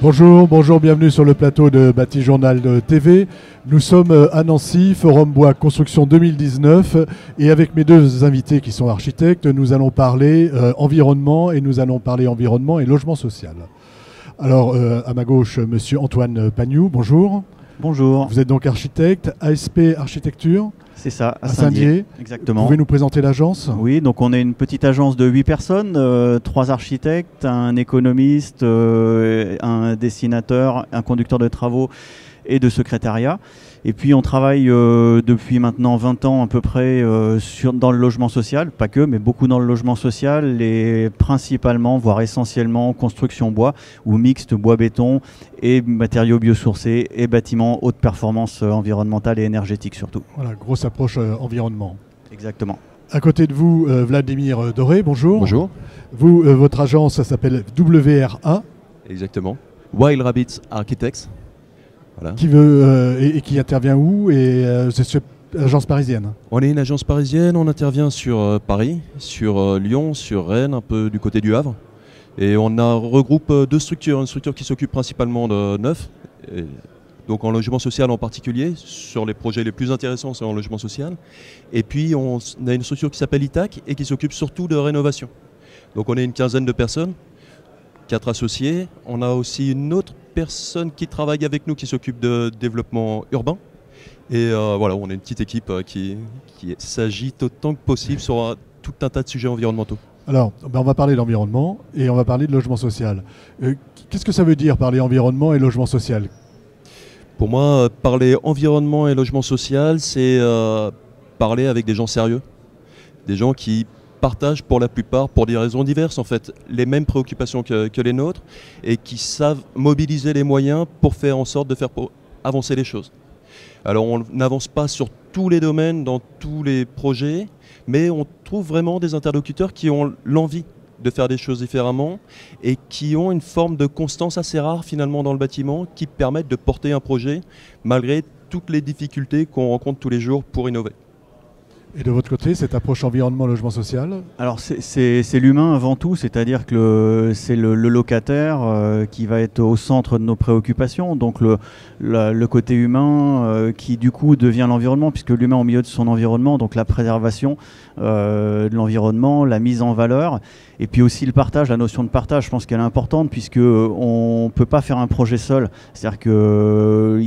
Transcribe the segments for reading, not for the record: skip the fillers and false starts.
Bonjour, bonjour, bienvenue sur le plateau de Bâti Journal TV. Nous sommes à Nancy, Forum Bois Construction 2019, et avec mes deux invités qui sont architectes, nous allons parler environnement et environnement et logement social. Alors, à ma gauche, monsieur Antoine Pagnoux, bonjour. Bonjour. Vous êtes donc architecte, ASP Architecture. C'est ça, à Saint-Dié. Exactement. Vous pouvez nous présenter l'agence ? Oui, donc on est une petite agence de 8 personnes, 3 architectes, un économiste, un dessinateur, un conducteur de travaux et de secrétariat. Et puis on travaille depuis maintenant 20 ans à peu près dans le logement social, pas que, mais beaucoup dans le logement social, et principalement, voire essentiellement, construction bois ou mixte bois-béton et matériaux biosourcés et bâtiments haute performance environnementale et énergétique surtout. Voilà, grosse approche environnement. Exactement. À côté de vous, Vladimir Doré, bonjour. Bonjour. Vous, votre agence, ça s'appelle WRA. Exactement. Wild Rabbits Architects. Voilà. Qui veut et qui intervient où? C'est une agence parisienne. On est une agence parisienne, on intervient sur Paris, sur Lyon, sur Rennes, un peu du côté du Havre. Et on regroupe deux structures. Une structure qui s'occupe principalement de neuf, donc en logement social en particulier, sur les projets les plus intéressants, c'est en logement social. Et puis on a une structure qui s'appelle ITAC et qui s'occupe surtout de rénovation. Donc on est une quinzaine de personnes, 4 associés. On a aussi une autre personne qui travaille avec nous qui s'occupe de développement urbain. Et voilà, on est une petite équipe qui s'agite autant que possible sur tout un tas de sujets environnementaux. Alors, on va parler d'environnement et on va parler de logement social. Qu'est-ce que ça veut dire parler environnement et logement social? Pour moi, parler environnement et logement social, c'est parler avec des gens sérieux, des gens qui partagent pour la plupart, pour des raisons diverses en fait, les mêmes préoccupations que les nôtres et qui savent mobiliser les moyens pour faire en sorte de faire avancer les choses. Alors on n'avance pas sur tous les domaines, dans tous les projets, mais on trouve vraiment des interlocuteurs qui ont l'envie de faire des choses différemment et qui ont une forme de constance assez rare finalement dans le bâtiment qui permettent de porter un projet malgré toutes les difficultés qu'on rencontre tous les jours pour innover. Et de votre côté, cette approche environnement-logement social? Alors c'est l'humain avant tout, c'est-à-dire que c'est le locataire qui va être au centre de nos préoccupations, donc le côté humain qui du coup devient l'environnement, puisque l'humain au milieu de son environnement, donc la préservation de l'environnement, la mise en valeur, et puis aussi le partage, la notion de partage, je pense qu'elle est importante, puisque on ne peut pas faire un projet seul, c'est-à-dire que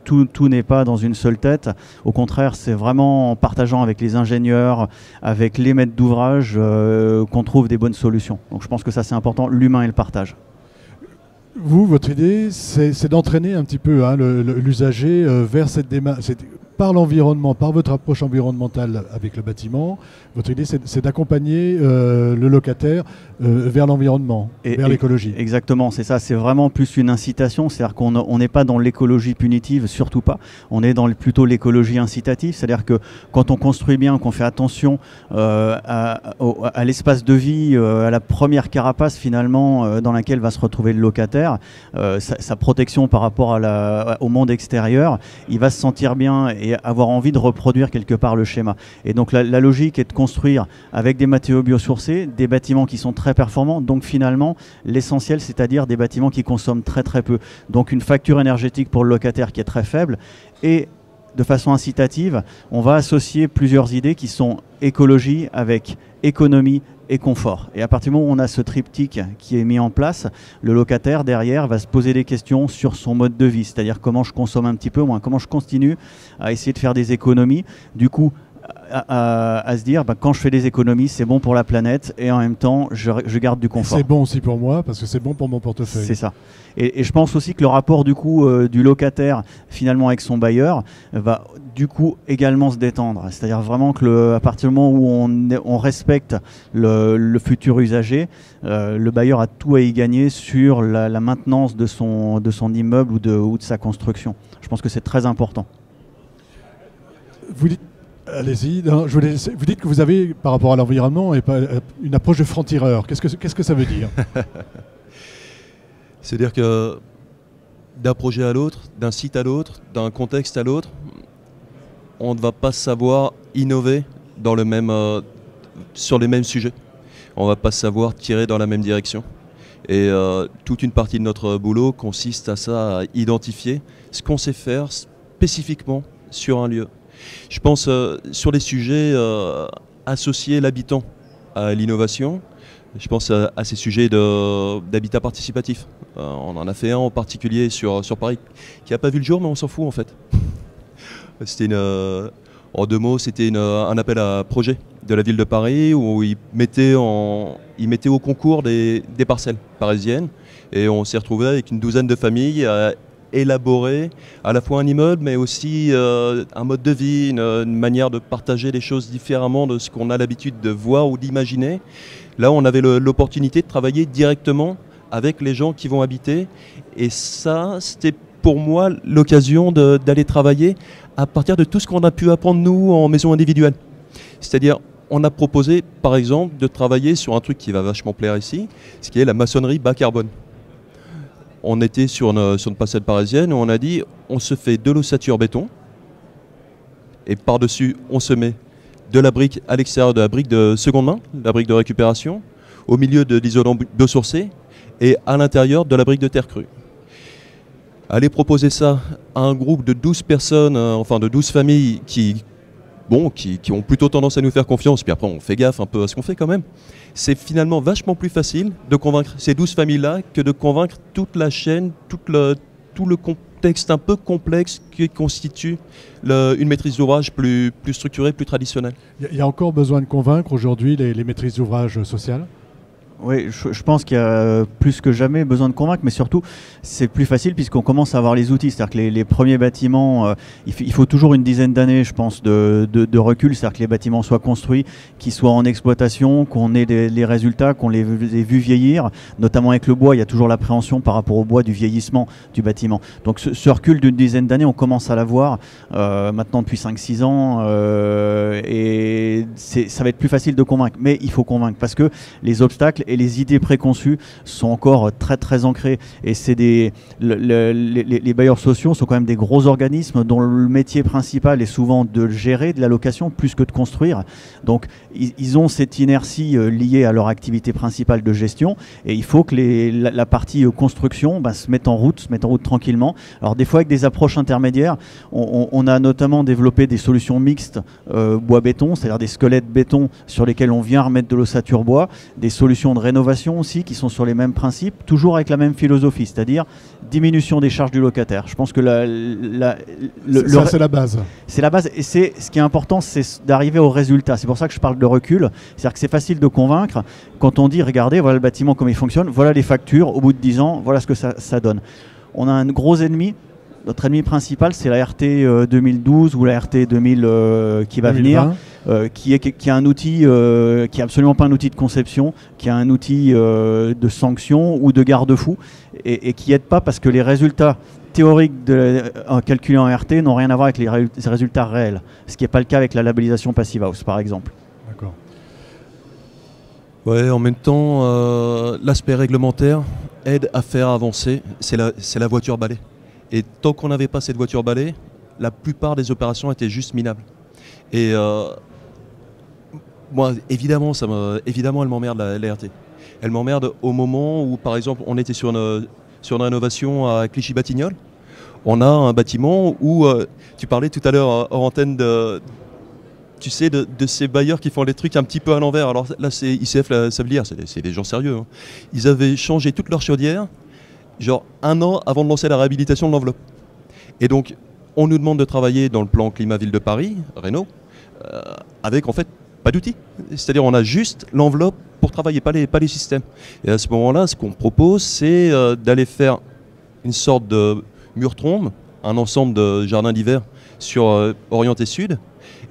tout n'est pas dans une seule tête, au contraire c'est vraiment en partageant avec les ingénieurs, avec les maîtres d'ouvrage qu'on trouve des bonnes solutions. Donc je pense que ça c'est important, l'humain et le partage. Vous, votre idée, c'est d'entraîner un petit peu l'usager vers cette démarche, par l'environnement, par votre approche environnementale avec le bâtiment. Votre idée, c'est d'accompagner le locataire vers l'environnement, vers l'écologie. Exactement, c'est ça. C'est vraiment plus une incitation. C'est-à-dire qu'on n'est pas dans l'écologie punitive, surtout pas. On est dans plutôt l'écologie incitative. C'est-à-dire que quand on construit bien, qu'on fait attention à l'espace de vie, à la première carapace finalement dans laquelle va se retrouver le locataire, sa protection par rapport au monde extérieur, il va se sentir bien et avoir envie de reproduire quelque part le schéma. Et donc la logique est de construire avec des matériaux biosourcés, des bâtiments qui sont très performants, donc finalement l'essentiel, c'est-à-dire des bâtiments qui consomment très très peu. Donc une facture énergétique pour le locataire qui est très faible, et de façon incitative, on va associer plusieurs idées qui sont écologie avec économie et confort. Et à partir du moment où on a ce triptyque qui est mis en place, le locataire derrière va se poser des questions sur son mode de vie, c'est-à-dire comment je consomme un petit peu moins, comment je continue à essayer de faire des économies. Du coup, à se dire, quand je fais des économies, c'est bon pour la planète et en même temps, je garde du confort. C'est bon aussi pour moi parce que c'est bon pour mon portefeuille. C'est ça. Et je pense aussi que le rapport du coup du locataire finalement avec son bailleur va du coup également se détendre. C'est-à-dire vraiment que à partir du moment où on respecte le futur usager, le bailleur a tout à y gagner sur la maintenance de son immeuble ou de sa construction. Je pense que c'est très important. Vous dites, allez-y, vous dites que vous avez, par rapport à l'environnement, une approche de franc-tireur. Qu'est-ce que ça veut dire? C'est-à-dire que d'un projet à l'autre, d'un site à l'autre, d'un contexte à l'autre, on ne va pas savoir innover sur les mêmes sujets. On ne va pas savoir tirer dans la même direction. Et toute une partie de notre boulot consiste à ça, à identifier ce qu'on sait faire spécifiquement sur un lieu. Je pense sur les sujets associer l'habitant à l'innovation. Je pense à ces sujets d'habitat participatif. On en a fait un en particulier sur Paris qui n'a pas vu le jour, mais on s'en fout en fait. C'était en 2 mots, c'était un appel à projet de la ville de Paris où ils mettaient au concours des parcelles parisiennes et on s'est retrouvé avec une 12aine de familles à élaborer à la fois un immeuble mais aussi un mode de vie, une manière de partager les choses différemment de ce qu'on a l'habitude de voir ou d'imaginer. Là, on avait l'opportunité de travailler directement avec les gens qui vont habiter et ça, c'était pour moi l'occasion d'aller travailler à partir de tout ce qu'on a pu apprendre nous en maison individuelle. C'est-à-dire, on a proposé par exemple de travailler sur un truc qui va vachement plaire ici, ce qui est la maçonnerie bas carbone. On était sur une parcelle parisienne où on a dit on se fait de l'ossature béton et par-dessus on se met de la brique à l'extérieur de la brique de seconde main, la brique de récupération, au milieu de l'isolant biosourcé et à l'intérieur de la brique de terre crue. Aller proposer ça à un groupe de 12 personnes, de 12 familles qui ont plutôt tendance à nous faire confiance, puis après on fait gaffe un peu à ce qu'on fait quand même, c'est finalement vachement plus facile de convaincre ces 12 familles-là que de convaincre toute la chaîne, tout le contexte un peu complexe qui constitue une maîtrise d'ouvrage plus structurée, plus traditionnelle. Il y a encore besoin de convaincre aujourd'hui les maîtrises d'ouvrage sociales ? Oui, je pense qu'il y a plus que jamais besoin de convaincre, mais surtout, c'est plus facile puisqu'on commence à avoir les outils. C'est-à-dire que les premiers bâtiments, il faut toujours une dizaine d'années, je pense, de recul. C'est-à-dire que les bâtiments soient construits, qu'ils soient en exploitation, qu'on ait les résultats, qu'on les ait vus vieillir. Notamment avec le bois, il y a toujours l'appréhension par rapport au bois du vieillissement du bâtiment. Donc ce recul d'une dizaine d'années, on commence à l'avoir maintenant depuis 5-6 ans. Et ça va être plus facile de convaincre. Mais il faut convaincre parce que les obstacles et les idées préconçues sont encore très très ancrées et c'est les bailleurs sociaux sont quand même des gros organismes dont le métier principal est souvent de gérer de la location plus que de construire. Donc ils ont cette inertie liée à leur activité principale de gestion et il faut que la partie construction se mette en route tranquillement. Alors des fois avec des approches intermédiaires, on a notamment développé des solutions mixtes bois-béton, c'est-à-dire des squelettes béton sur lesquels on vient remettre de l'ossature bois, des solutions de rénovation aussi qui sont sur les mêmes principes, toujours avec la même philosophie, c'est-à-dire diminution des charges du locataire. Je pense que c'est la base. C'est la base et ce qui est important, c'est d'arriver au résultat. C'est pour ça que je parle de recul. C'est-à-dire que c'est facile de convaincre quand on dit regardez, voilà le bâtiment comme il fonctionne, voilà les factures, au bout de 10 ans, voilà ce que ça donne. On a un gros ennemi. Notre ennemi principal, c'est la RT 2012 ou la RT 2000 qui va 2020. Venir, qui est un outil qui n'est absolument pas un outil de conception, qui est un outil de sanction ou de garde-fou et qui n'aide pas parce que les résultats théoriques calculés en RT n'ont rien à voir avec les résultats réels, ce qui n'est pas le cas avec la labellisation Passive House, par exemple. D'accord. Ouais, en même temps, l'aspect réglementaire aide à faire avancer, c'est la voiture balai. Et tant qu'on n'avait pas cette voiture balai, la plupart des opérations étaient juste minables. Et moi, évidemment, elle m'emmerde la RT. Elle m'emmerde au moment où, par exemple, on était sur une rénovation à Clichy-Batignolles. On a un bâtiment où, tu parlais tout à l'heure hors antenne de ces bailleurs qui font les trucs un petit peu à l'envers. Alors là, c'est ICF Sablière, c'est des gens sérieux. Hein. Ils avaient changé toute leur chaudière, genre 1 an avant de lancer la réhabilitation de l'enveloppe. Et donc, on nous demande de travailler dans le plan climat-ville de Paris, Renault, avec en fait pas d'outils. C'est-à-dire on a juste l'enveloppe pour travailler, pas les systèmes. Et à ce moment-là, ce qu'on propose, c'est d'aller faire une sorte de mur-trombe, un ensemble de jardins d'hiver sur orienté sud.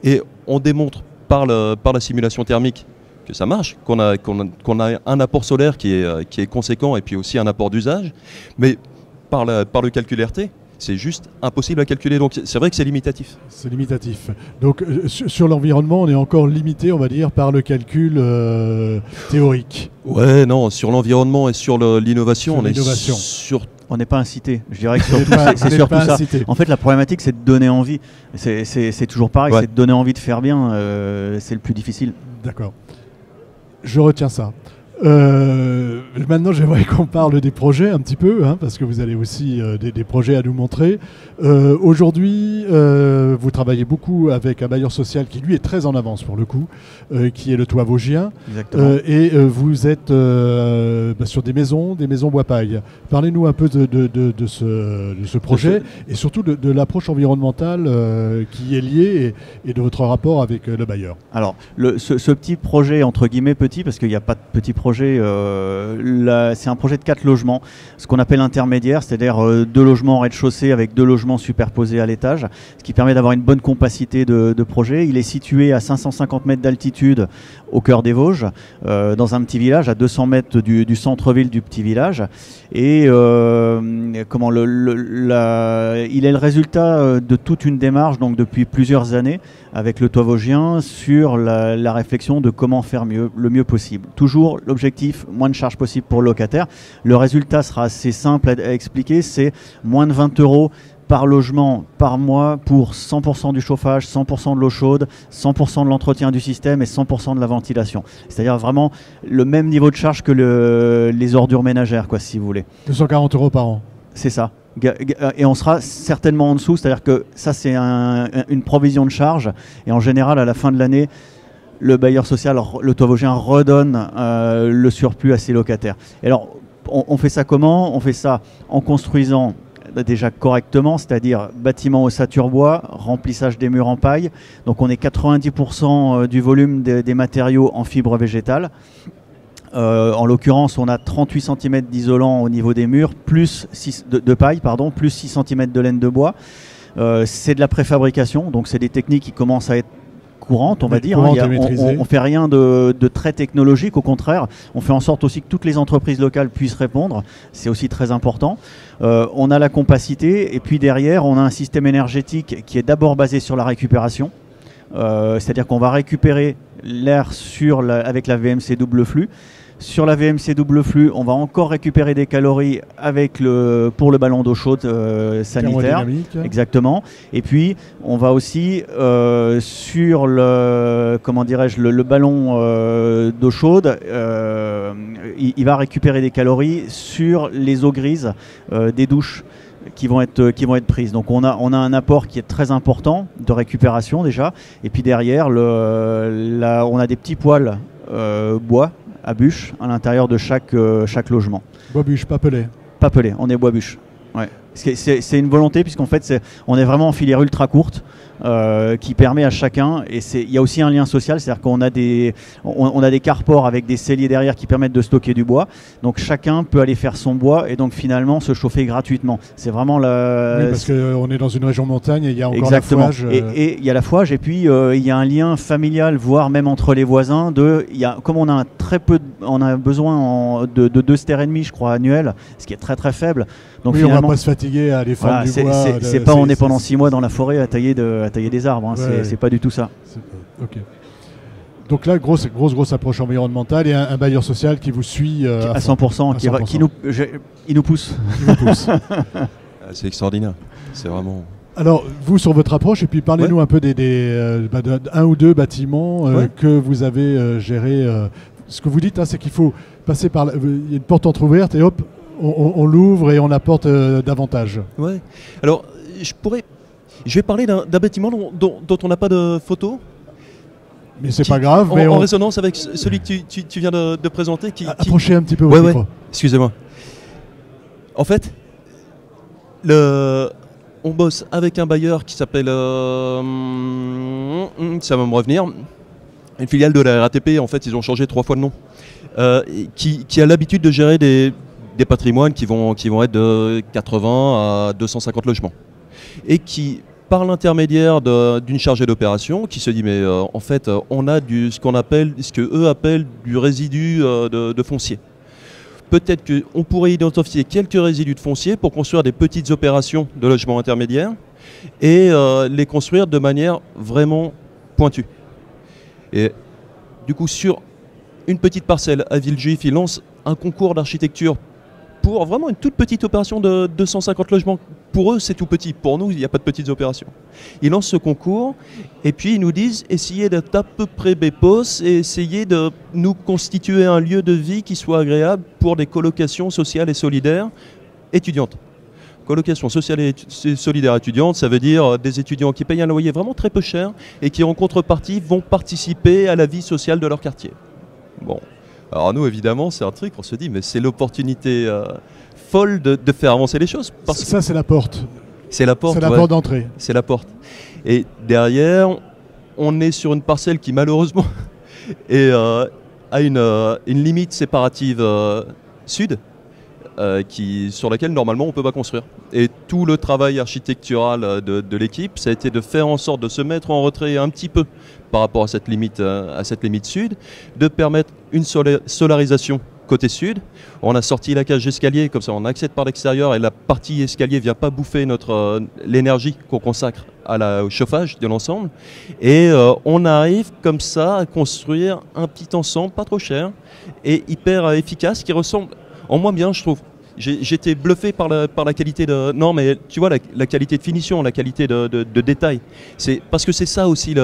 Et on démontre par la simulation thermique que ça marche, qu'on a un apport solaire qui est conséquent et puis aussi un apport d'usage. Mais par le calcul RT, c'est juste impossible à calculer. Donc c'est vrai que c'est limitatif. C'est limitatif. Donc sur l'environnement, on est encore limité, on va dire, par le calcul théorique. Ouais, non, sur l'environnement et sur l'innovation, on n'est pas incité. Je dirais que c'est surtout ça. Incité. En fait, la problématique, c'est de donner envie. C'est toujours pareil, ouais. C'est de donner envie de faire bien. C'est le plus difficile. D'accord. Je retiens ça. Maintenant, j'aimerais qu'on parle des projets un petit peu, hein, parce que vous avez aussi des projets à nous montrer. Aujourd'hui, vous travaillez beaucoup avec un bailleur social qui, lui, est très en avance pour le coup, qui est le Toit Vosgien. Exactement. Et vous êtes sur des maisons bois-paille. Parlez-nous un peu de ce projet et surtout de l'approche environnementale qui est liée et de votre rapport avec le bailleur. Alors, ce petit projet, entre guillemets petit, parce qu'il n'y a pas de petit projet, c'est un projet de 4 logements, ce qu'on appelle intermédiaire, c'est-à-dire 2 logements au rez-de-chaussée avec 2 logements superposés à l'étage, ce qui permet d'avoir une bonne compacité de projet. Il est situé à 550 mètres d'altitude au cœur des Vosges, dans un petit village, à 200 mètres du centre-ville du petit village. Et il est le résultat de toute une démarche, donc depuis plusieurs années, avec le Toit Vosgien, sur la réflexion de comment faire le mieux possible. Toujours l'objectif, moins de charges possible pour le locataire. Le résultat sera assez simple à expliquer, c'est moins de 20 € par logement par mois pour 100% du chauffage, 100% de l'eau chaude, 100% de l'entretien du système et 100% de la ventilation. C'est-à-dire vraiment le même niveau de charge que les ordures ménagères, quoi, si vous voulez. 240 € par an. C'est ça. Et on sera certainement en dessous, c'est-à-dire que ça c'est une provision de charge et en général à la fin de l'année, le bailleur social, le Toit Vosgien redonne le surplus à ses locataires. Et alors on fait ça comment? On fait ça en construisant déjà correctement, c'est-à-dire bâtiment ossature bois, remplissage des murs en paille. Donc on est 90% du volume des matériaux en fibre végétale. En l'occurrence, on a 38 cm d'isolant au niveau des murs, plus 6 de paille, pardon, plus 6 cm de laine de bois. C'est de la préfabrication, donc c'est des techniques qui commencent à être courantes, on va dire. On ne fait rien de très technologique, au contraire. On fait en sorte aussi que toutes les entreprises locales puissent répondre. C'est aussi très important. On a la compacité et puis derrière, on a un système énergétique qui est d'abord basé sur la récupération. C'est-à-dire qu'on va récupérer l'air avec la VMC double flux. Sur la VMC double flux, on va encore récupérer des calories pour le ballon d'eau chaude sanitaire. Exactement. Et puis, on va aussi sur le ballon d'eau chaude, il va récupérer des calories sur les eaux grises des douches qui vont être prises. Donc on a un apport qui est très important de récupération déjà. Et puis derrière, on a des petits poêles bois à bûche à l'intérieur de chaque logement. Bois bûche, pas pelé. Pas pelé, on est bois bûche. Ouais. C'est une volonté puisqu'en fait on est vraiment en filière ultra courte qui permet à chacun, et il y a aussi un lien social, c'est-à-dire qu'on a des carports avec des celliers derrière qui permettent de stocker du bois, donc chacun peut aller faire son bois et donc finalement se chauffer gratuitement. C'est vraiment oui, parce qu'on est dans une région montagne et il y a encore exactement. La fouage. Et il y a la fouage et puis il y a un lien familial, voire même entre les voisins. Comme on a on a besoin de 2,5 stères je crois annuels, ce qui est très très faible. Donc oui, on ne va pas se fatiguer à aller faire du bois. On est pendant 6 mois dans la forêt à tailler des arbres, hein. C'est pas du tout ça. Ok. Donc là, grosse approche environnementale et un bailleur social qui vous suit à 100%, il nous pousse. C'est extraordinaire. C'est vraiment... Alors, vous, sur votre approche, et puis parlez-nous un peu d'un ou deux bâtiments que vous avez gérés. Ce que vous dites, c'est qu'il faut passer par... Il y a une porte entrouverte et hop, on l'ouvre et on apporte davantage. Ouais. Alors, je vais parler d'un bâtiment dont on n'a pas de photo. Mais c'est pas grave. En résonance avec celui que tu viens de présenter. Approchez un petit peu votre micro. Excusez-moi. En fait, on bosse avec un bailleur qui s'appelle... ça va me revenir. Une filiale de la RATP, en fait, ils ont changé 3 fois de nom. Qui a l'habitude de gérer des patrimoines qui vont être de 80 à 250 logements. Et qui, par l'intermédiaire d'une chargée d'opération, qui se dit mais en fait on a ce que eux appellent du résidu de foncier. Peut-être qu'on pourrait identifier quelques résidus de foncier pour construire des petites opérations de logement intermédiaire et les construire de manière vraiment pointue. Et du coup, sur une petite parcelle à Villejuif, ils lancent un concours d'architecture pour vraiment une toute petite opération de 250 logements. Pour eux, c'est tout petit. Pour nous, il n'y a pas de petites opérations. Ils lancent ce concours et puis ils nous disent essayez d'être à peu près BEPOS et essayez de nous constituer un lieu de vie qui soit agréable pour des colocations sociales et solidaires étudiantes. Colocation sociale et solidaire étudiante, ça veut dire des étudiants qui payent un loyer vraiment très peu cher et qui en contrepartie vont participer à la vie sociale de leur quartier. Bon, alors nous évidemment c'est un truc, on se dit mais c'est l'opportunité folle de faire avancer les choses. Parce ça c'est la porte. C'est la porte. C'est la porte d'entrée. C'est la porte. Et derrière, on est sur une parcelle qui malheureusement a une limite séparative sud. Sur laquelle normalement on ne peut pas construire. Et tout le travail architectural de l'équipe, ça a été de faire en sorte de se mettre en retrait un petit peu par rapport à cette limite sud, de permettre une solarisation côté sud. On a sorti la cage d'escalier, comme ça on accède par l'extérieur et la partie escalier ne vient pas bouffer l'énergie qu'on consacre au chauffage de l'ensemble. Et on arrive comme ça à construire un petit ensemble pas trop cher et hyper efficace qui ressemble en moins bien, je trouve. J'étais bluffé par la qualité de... Non, mais tu vois, la qualité de finition, la qualité de détail. Parce que c'est ça aussi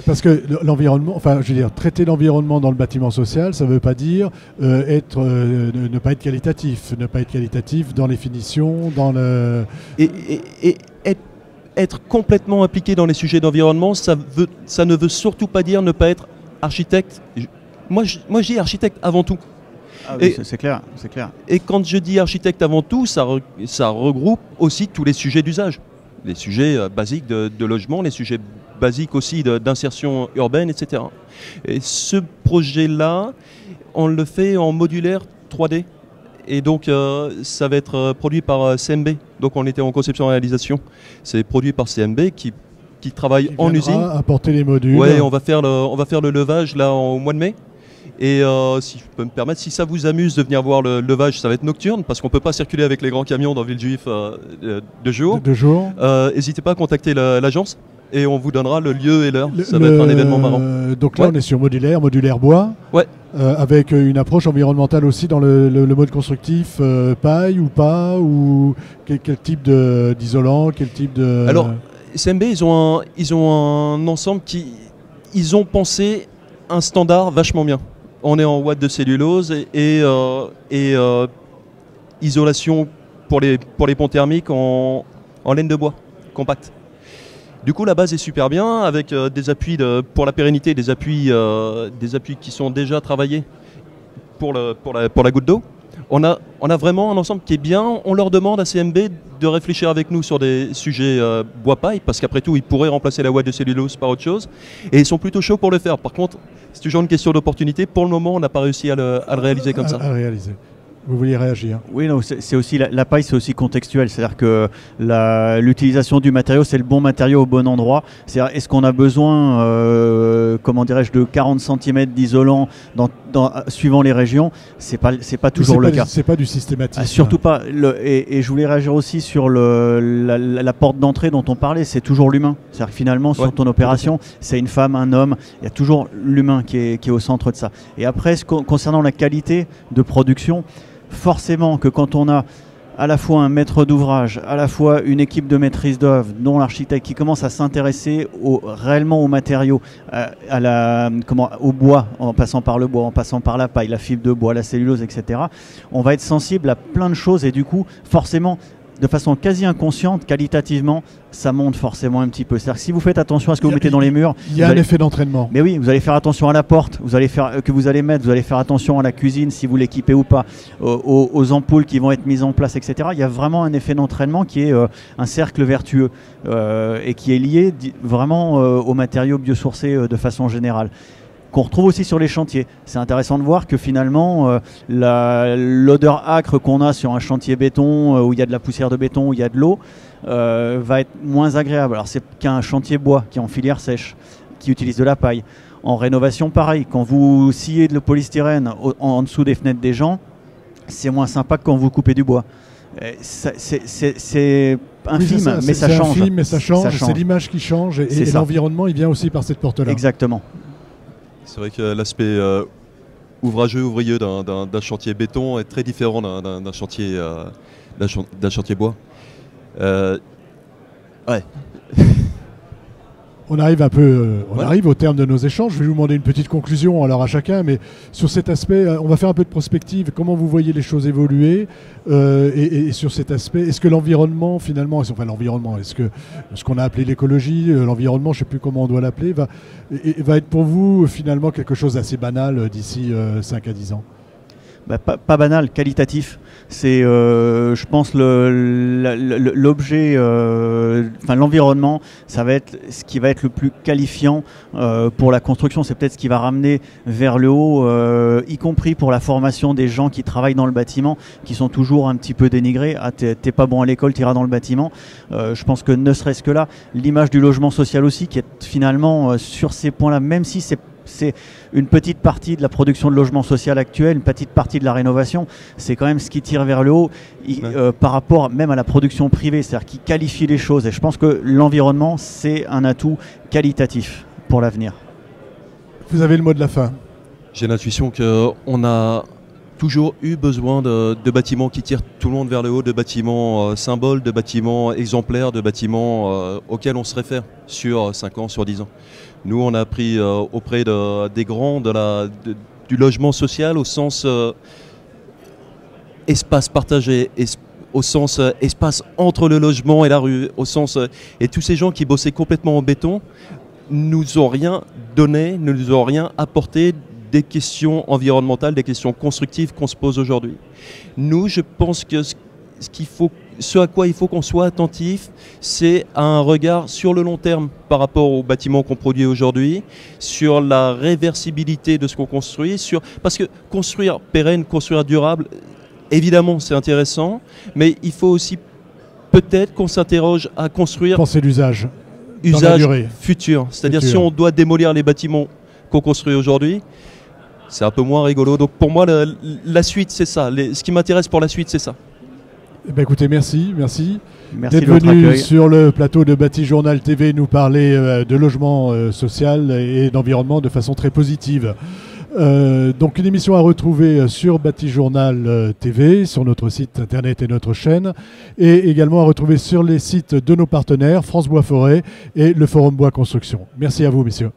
Parce que l'environnement, enfin, je veux dire, traiter l'environnement dans le bâtiment social, ça ne veut pas dire ne pas être qualitatif, ne pas être qualitatif dans les finitions, dans le... Et être complètement impliqué dans les sujets d'environnement, ça ne veut surtout pas dire ne pas être architecte. Moi, je dis architecte avant tout. Ah oui, c'est clair, c'est clair. Et quand je dis architecte avant tout, ça regroupe aussi tous les sujets d'usage. Les sujets basiques de logement, les sujets basiques aussi d'insertion urbaine, etc. Et ce projet-là, on le fait en modulaire 3D. Et donc, ça va être produit par CMB. Donc, on était en conception-réalisation. C'est produit par CMB qui travaille en usine. Apporter les modules. Oui, on va faire le levage là au mois de mai. Et si je peux me permettre, si ça vous amuse de venir voir le levage, ça va être nocturne parce qu'on ne peut pas circuler avec les grands camions dans Villejuif de jour. N'hésitez pas à contacter l'agence et on vous donnera le lieu et l'heure. Ça va être un événement marrant. Donc là, on est sur modulaire bois. Ouais. Avec une approche environnementale aussi dans le mode constructif, paille ou pas, ou quel type d'isolant, quel type de... Alors, CMB, ils ont un ensemble ils ont pensé un standard vachement bien. On est en ouate de cellulose et isolation pour les ponts thermiques en laine de bois, compacte. Du coup, la base est super bien avec des appuis pour la pérennité, des appuis qui sont déjà travaillés pour la goutte d'eau. On a vraiment un ensemble qui est bien. On leur demande à CMB de réfléchir avec nous sur des sujets bois-paille, parce qu'après tout, ils pourraient remplacer la ouate de cellulose par autre chose. Et ils sont plutôt chauds pour le faire. Par contre, c'est toujours une question d'opportunité. Pour le moment, on n'a pas réussi à le réaliser comme ça. À réaliser. Vous vouliez réagir? Oui, non, c'est aussi la paille, c'est aussi contextuel. C'est-à-dire que l'utilisation du matériau, c'est le bon matériau au bon endroit. C'est-à-dire, est-ce qu'on a besoin, comment dirais-je, de 40 cm d'isolant suivant les régions? C'est pas toujours le cas. C'est pas du systématique. Surtout pas. Et je voulais réagir aussi sur la porte d'entrée dont on parlait. C'est toujours l'humain. C'est-à-dire que finalement, sur ton opération, c'est une femme, un homme. Il y a toujours l'humain qui est au centre de ça. Et après, concernant la qualité de production, forcément que quand on a à la fois un maître d'ouvrage, à la fois une équipe de maîtrise d'œuvre, dont l'architecte qui commence à s'intéresser réellement aux matériaux, au bois, en passant par le bois, en passant par la paille, la fibre de bois, la cellulose, etc., on va être sensible à plein de choses et du coup, forcément, de façon quasi inconsciente, qualitativement, ça monte forcément un petit peu. C'est-à-dire que si vous faites attention à ce que vous mettez dans les murs... Il y a un effet d'entraînement. Mais oui, vous allez faire attention à la porte vous allez faire attention à la cuisine, si vous l'équipez ou pas, aux ampoules qui vont être mises en place, etc. Il y a vraiment un effet d'entraînement qui est un cercle vertueux et qui est lié vraiment aux matériaux biosourcés de façon générale, qu'on retrouve aussi sur les chantiers. C'est intéressant de voir que finalement, l'odeur âcre qu'on a sur un chantier béton, où il y a de la poussière de béton, où il y a de l'eau, va être moins agréable. Alors c'est qu'un chantier bois qui est en filière sèche, qui utilise de la paille. En rénovation, pareil, quand vous sciez de le polystyrène en dessous des fenêtres des gens, c'est moins sympa que quand vous coupez du bois. C'est infime, mais ça change. Infime, mais ça change. C'est l'image qui change et l'environnement, il vient aussi par cette porte-là. Exactement. C'est vrai que l'aspect ouvrageux, ouvrier d'un chantier béton est très différent d'un chantier, chantier bois. Ouais. On arrive arrive au terme de nos échanges. Je vais vous demander une petite conclusion alors à chacun, mais sur cet aspect, on va faire un peu de prospective. Comment vous voyez les choses évoluer et sur cet aspect, est-ce que l'environnement finalement, est-ce que ce qu'on a appelé l'écologie, l'environnement, je ne sais plus comment on doit l'appeler, va être pour vous finalement quelque chose d'assez banal d'ici 5 à 10 ans? Pas banal, qualitatif. C'est, je pense, l'objet, l'environnement, ça va être ce qui va être le plus qualifiant pour la construction. C'est peut-être ce qui va ramener vers le haut, y compris pour la formation des gens qui travaillent dans le bâtiment, qui sont toujours un petit peu dénigrés. Ah, t'es pas bon à l'école, t'iras dans le bâtiment. Je pense que ne serait-ce que là, l'image du logement social aussi, qui est finalement sur ces points-là, même si c'est une petite partie de la production de logement social actuelle, une petite partie de la rénovation, c'est quand même ce qui tire vers le haut par rapport même à la production privée, c'est-à-dire qui qualifie les choses. Et je pense que l'environnement, c'est un atout qualitatif pour l'avenir. Vous avez le mot de la fin. J'ai l'intuition qu'on a toujours eu besoin de bâtiments qui tirent tout le monde vers le haut, de bâtiments symboles, de bâtiments exemplaires, de bâtiments auxquels on se réfère sur 5 ans, sur 10 ans. Nous, on a appris auprès des grands du logement social au sens espace partagé, au sens espace entre le logement et la rue, au sens et tous ces gens qui bossaient complètement en béton nous ont rien donné, ne nous ont rien apporté des questions environnementales, des questions constructives qu'on se pose aujourd'hui. Nous, je pense que ce à quoi il faut qu'on soit attentif, c'est un regard sur le long terme par rapport aux bâtiments qu'on produit aujourd'hui, sur la réversibilité de ce qu'on construit, parce que construire pérenne, construire durable, évidemment c'est intéressant, mais il faut aussi peut-être qu'on s'interroge à construire penser l'usage futur. C'est-à-dire si on doit démolir les bâtiments qu'on construit aujourd'hui, c'est un peu moins rigolo. Donc pour moi, la suite, c'est ça. Ce qui m'intéresse pour la suite, c'est ça. Eh bien, écoutez, merci d'être venu sur le plateau de Bâti-Journal TV nous parler de logement social et d'environnement de façon très positive. Donc une émission à retrouver sur Bâti-Journal TV, sur notre site internet et notre chaîne, et également à retrouver sur les sites de nos partenaires, France Bois Forêt et le Forum Bois Construction. Merci à vous, messieurs.